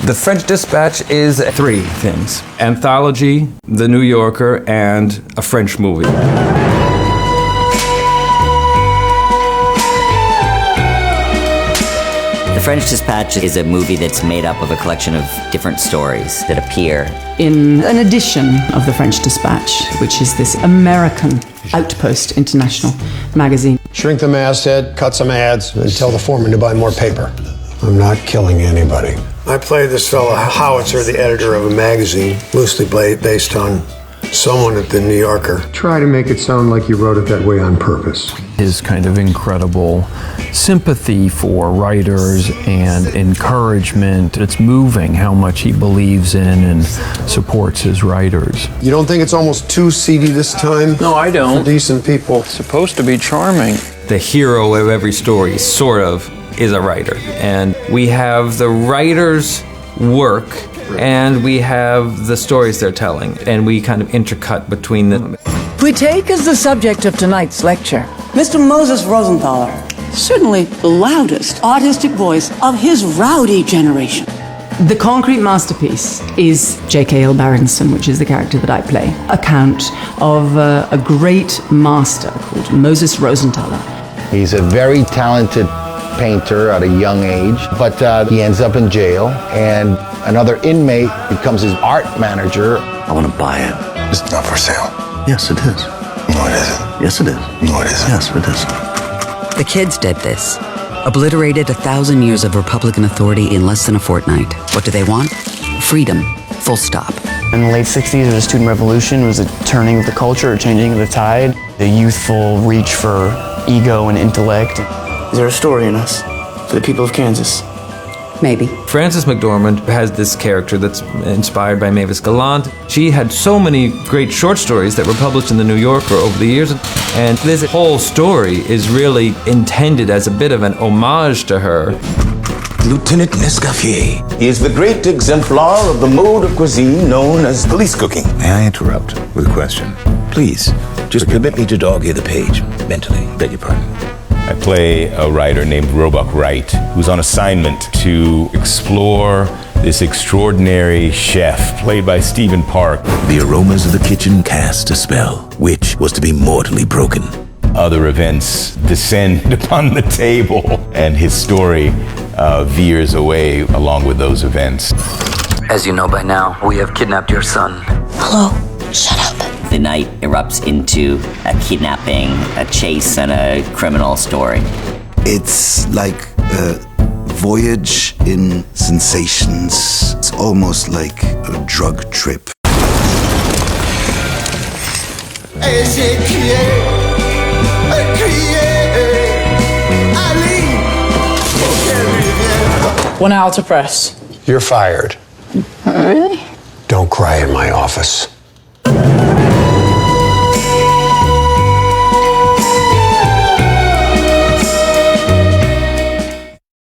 The French Dispatch is 3 things: anthology, The New Yorker, and a French movie. The French Dispatch is a movie that's made up of a collection of different stories that appear in an edition of the French Dispatch, which is this American Outpost International magazine. Shrink the masthead, cut some ads, and tell the foreman to buy more paper. I'm not killing anybody. I play this fellow Howitzer, the editor of a magazine, loosely based on someone at the New Yorker. Try to make it sound like you wrote it that way on purpose. His kind of incredible sympathy for writers and encouragement. It's moving how much he believes in and supports his writers. You don't think it's almost too seedy this time? No, I don't. For decent people. It's supposed to be charming. The hero of every story, sort of, is a writer. And we have the writer's work and we have the stories they're telling, and we kind of intercut between them. We take as the subject of tonight's lecture Mr. Moses Rosenthaler, certainly the loudest artistic voice of his rowdy generation. The concrete masterpiece is J.K.L. Barrington, which is the character that I play. Account of a great master called Moses Rosenthaler. He's a very talented painter at a young age, but he ends up in jail, and another inmate becomes his art manager. I want to buy it. It's not for sale. Yes, it is. No, it isn't. Yes, it is. No, it isn't. Yes, it is. The kids did this. Obliterated 1,000 years of Republican authority in less than a fortnight. What do they want? Freedom. Full stop. In the late 60s, there was a student revolution. It was a turning of the culture, a changing of the tide. The youthful reach for ego and intellect. Is there a story in us for the people of Kansas? Maybe. Frances McDormand has this character that's inspired by Mavis Gallant. She had so many great short stories that were published in the New Yorker over the years, and this whole story is really intended as a bit of an homage to her. Lieutenant Nescaffier. He is the great exemplar of the mode of cuisine known as police cooking. May I interrupt with a question? Please, just permit me to dog-ear the page, mentally. Beg your pardon. I play a writer named Roebuck Wright, who's on assignment to explore this extraordinary chef, played by Stephen Park. The aromas of the kitchen cast a spell, which was to be mortally broken. Other events descend upon the table, and his story veers away along with those events. As you know by now, we have kidnapped your son. Hello, shut up. the night erupts into a kidnapping, a chase, and a criminal story. It's like a voyage in sensations. It's almost like a drug trip. One hour to press. You're fired. Really? Don't cry in my office.